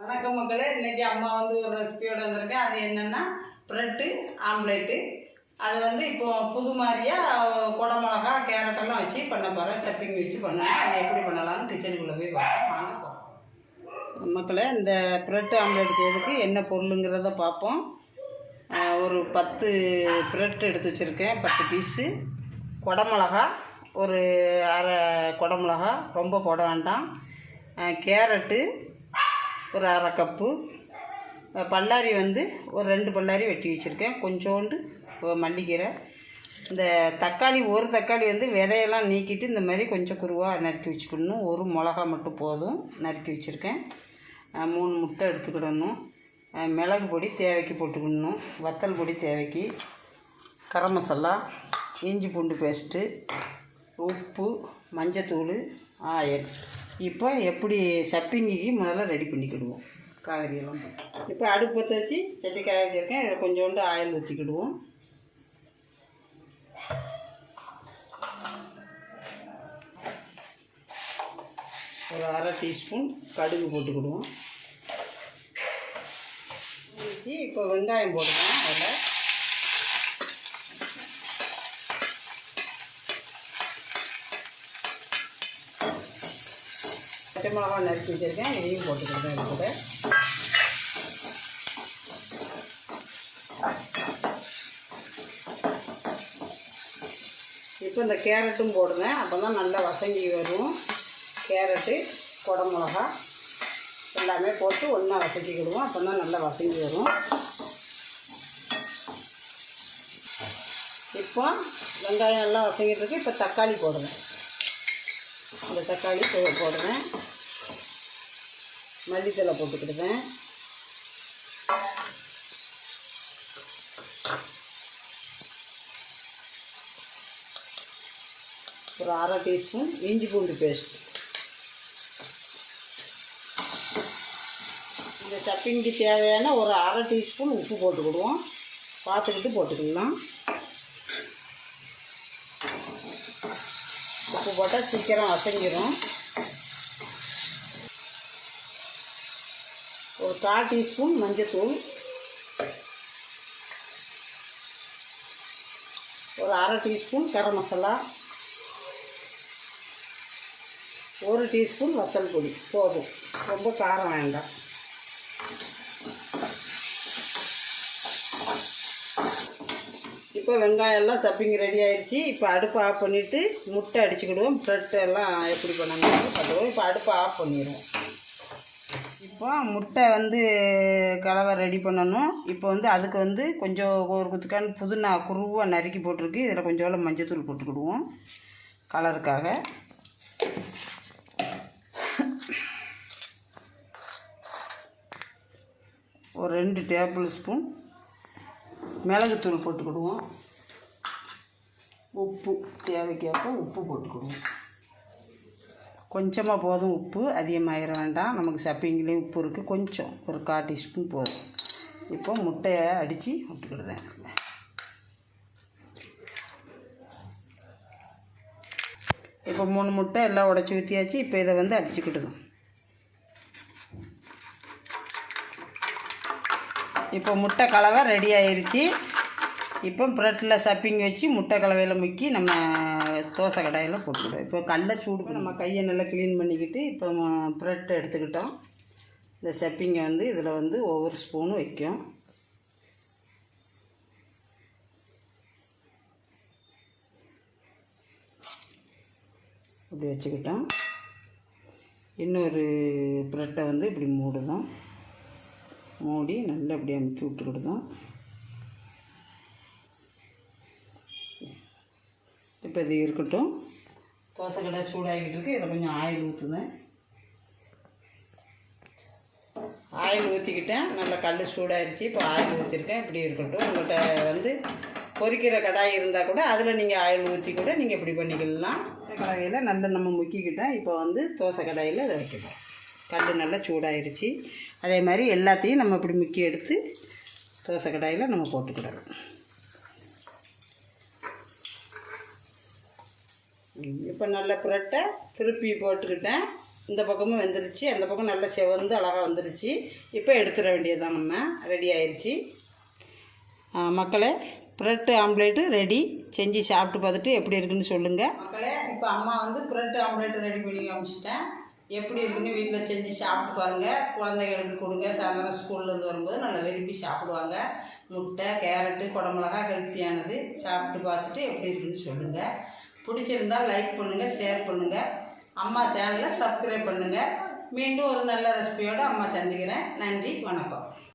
வணக்கம் மக்களே, இன்றைக்கி அம்மா வந்து ஒரு ரெசிபியோடு வந்திருக்கேன். அது என்னென்னா ப்ரெட்டு ஆம்லேட்டு. அது வந்து இப்போ புது மாதிரியாக குடமிளகா கேரட்டெல்லாம் வச்சு பண்ண போகிறேன். ஸ்டஃபிங் வச்சு பண்ணேன். அது எப்படி பண்ணலாம்னு கிச்சனுக்குள்ளே போய் வாங்க போகிறோம். மக்களே, இந்த ப்ரெட்டு ஆம்லேட் செய்யறதுக்கு என்ன பொருளுங்கிறத பார்ப்போம். ஒரு 10 ப்ரெட் எடுத்து வச்சுருக்கேன், 10 பீஸு. குடமிளகா ஒரு அரை குடமிளகா, ரொம்ப போட வேண்டாம். கேரட்டு ஒரு அரை கப்பு. பல்லாரி வந்து ஒரு 2 பல்லாரி வெட்டி வச்சுருக்கேன். கொஞ்சோண்டு மல்லிக்கீரை. இந்த தக்காளி, ஒரு தக்காளி வந்து விதையெல்லாம் நீக்கிட்டு இந்த மாதிரி கொஞ்சம் குருவாக நறுக்கி வச்சுக்கணும். ஒரு மிளகா மட்டும் போதும், நறுக்கி வச்சுருக்கேன். 3 முட்டை எடுத்துக்கிடணும். மிளகு பொடி தேவைக்கு போட்டுக்கணும். வத்தல் பொடி தேவைக்கு. கரம் மசாலா, இஞ்சி பூண்டு பேஸ்ட்டு, உப்பு, மஞ்சத்தூள், ஆயில். இப்போ எப்படி ஸ்டஃபிங்கு முதல்ல ரெடி பண்ணிக்கிடுவோம். காய்கறியெல்லாம் இப்போ அடுப்பு பற்ற வச்சு சட்டி காய வச்சுருக்கேன். இதில் கொஞ்சோண்டு ஆயில் ஊற்றிக்கிடுவோம். ஒரு அரை டீஸ்பூன் கடுகு போட்டுக்கிடுவோம். ஊற்றி இப்போ வெங்காயம் போடுவோம். அதில் பச்சை மிளகா நறுக்கி வச்சுருக்கேன், இதையும் போட்டுக்கிட்டேன். இது கூட இப்போ இந்த கேரட்டும் போடுவேன். அப்போ தான் நல்லா வசங்கி வரும். கேரட்டு, குடமிளகா எல்லாமே போட்டு ஒன்றா வசக்கிக்கிடுவோம். அப்போ தான் நல்லா வசங்கி வரும். இப்போ வெங்காயம் எல்லாம் வசங்கிட்டு இருக்கு. இப்போ தக்காளி போடுவேன். இந்த தக்காளி போடுவேன். மல்லித்தலை போட்டுக்கிடுவேன். ஒரு அரை டீஸ்பூன் இஞ்சி பூண்டு பேஸ்ட். இந்த ஸ்டஃபிங்க்கு தேவையான ஒரு அரை டீஸ்பூன் உப்பு போட்டுக்கிடுவோம். பார்த்துக்கிட்டு போட்டுக்கலாம். உப்பு போட்டால் சீக்கிரம் வசங்கிடும். ஒரு 1/4 டீஸ்பூன் மஞ்சத்தூள், ஒரு அரை டீஸ்பூன் கரம் மசாலா, 1 டீஸ்பூன் வத்தல் பொடி போதும். ரொம்ப காரம் வேண்டாம். இப்போ வெங்காயம் எல்லாம் ஸ்டஃபிங் ரெடி ஆயிடுச்சு. இப்போ அடுப்பை ஆஃப் பண்ணிவிட்டு முட்டை அடிச்சுக்கிடுவோம். ப்ரெட் எல்லாம் எப்படி பண்ணணும்னு பண்ணுவோம். இப்போ அடுப்பை ஆஃப் பண்ணிடுவோம். இப்போ முட்டை வந்து கலவை ரெடி பண்ணணும். இப்போ வந்து அதுக்கு வந்து கொஞ்சம் ஒரு குத்துக்கான புதினா குருவாக நறுக்கி போட்டிருக்கு. இதில் கொஞ்சம் மஞ்சத்தூள் போட்டுக்கிடுவோம் கலருக்காக. ஒரு 2 டேபிள் ஸ்பூன் மிளகுத்தூள் போட்டுக்கிடுவோம். உப்பு தேவைக்கேற்ப உப்பு போட்டுக்கிடுவோம். கொஞ்சமாக போதும் உப்பு, அதிகமாகிட வேண்டாம். நமக்கு ஸ்டஃபிங்லேயும் உப்பு இருக்குது. கொஞ்சம் ஒரு 1/4 டீஸ்பூன் போதும். இப்போ முட்டையை அடித்து விட்டுக்கிடுதேன். இப்போ 3 முட்டை எல்லாம் உடச்சி ஊற்றியாச்சு. இப்போ இதை வந்து அடிச்சுக்கிடுதோம். இப்போ முட்டை கலவை ரெடி ஆயிடுச்சு. இப்போ ப்ரெட்டில் ஸ்டஃபிங் வச்சு முட்டை கலவையில் முக்கி நம்ம தோசை கடாயில் போட்டுக்கிட்டோம். இப்போ கடலை சூடு நம்ம கையை நல்லா க்ளீன் பண்ணிக்கிட்டு இப்போ ப்ரெட்டை எடுத்துக்கிட்டோம். இந்த ஸ்டஃபிங்கை வந்து இதில் வந்து ஒவ்வொரு ஸ்பூனும் வைக்கும். இப்படி வச்சுக்கிட்டோம். இன்னொரு ப்ரெட்டை வந்து இப்படி மூடுதோம். மூடி நல்லா இப்படி அமுக்கி விட்டுக்கிடுதோம். இப்போ இது இருக்கட்டும். தோசை கடை சூடாகிக்கிட்டு இருக்குது. இதில் கொஞ்சம் ஆயில் ஊற்றுதேன். ஆயில் ஊற்றிக்கிட்டேன். நல்லா கல் சூடாகிடுச்சு. இப்போ ஆயில் ஊற்றிருக்கேன். இப்படி இருக்கட்டும். உங்கள்கிட்ட வந்து பொரிக்கிற கடாய் இருந்தால் கூட அதில் நீங்கள் ஆயில் ஊற்றி கூட நீங்கள் இப்படி பண்ணிக்கலாம். கடாயில் நல்லா நம்ம முக்கிக்கிட்டேன். இப்போ வந்து தோசை கடாயில் இதை வைக்கணும். கல் நல்லா சூடாகிடுச்சு. அதே மாதிரி எல்லாத்தையும் நம்ம இப்படி முக்கி எடுத்து தோசை கடாயில் நம்ம போட்டுக்கிடணும். இப்போ நல்ல ப்ரெட்டை திருப்பி போட்டுக்கிட்டேன். இந்த பக்கமும் வெந்துருச்சு, அந்த பக்கம் நல்லா செவந்து அழகாக வந்துருச்சு. இப்போ எடுத்துட வேண்டியதுதான், நம்ம ரெடி ஆயிடுச்சு. மக்களே, ப்ரெட் ஆம்லேட்டு ரெடி. செஞ்சு சாப்பிட்டு பார்த்துட்டு எப்படி இருக்குன்னு சொல்லுங்கள் மக்களே. இப்போ அம்மா வந்து ப்ரெட் ஆம்லேட்டு ரெடி பண்ணி காமிச்சிட்டேன். எப்படி இருக்குன்னு வீட்டில் செஞ்சு சாப்பிட்டு பாருங்கள். குழந்தைகளுக்கு கொடுங்க, சாயந்தரம் ஸ்கூல்லேருந்து வரும்போது நல்லா விரும்பி சாப்பிடுவாங்க. முட்டை, கேரட்டு, குடமிளகா ஹெல்த்தியானது. சாப்பிட்டு பார்த்துட்டு எப்படி இருக்குன்னு சொல்லுங்கள். பிடிச்சிருந்தால் லைக் பண்ணுங்கள், ஷேர் பண்ணுங்கள். அம்மா சேனலை சப்ஸ்கிரைப் பண்ணுங்கள். மீண்டும் ஒரு நல்ல ரெசிபியோடு அம்மா சந்திக்கிறேன். நன்றி, வணக்கம்.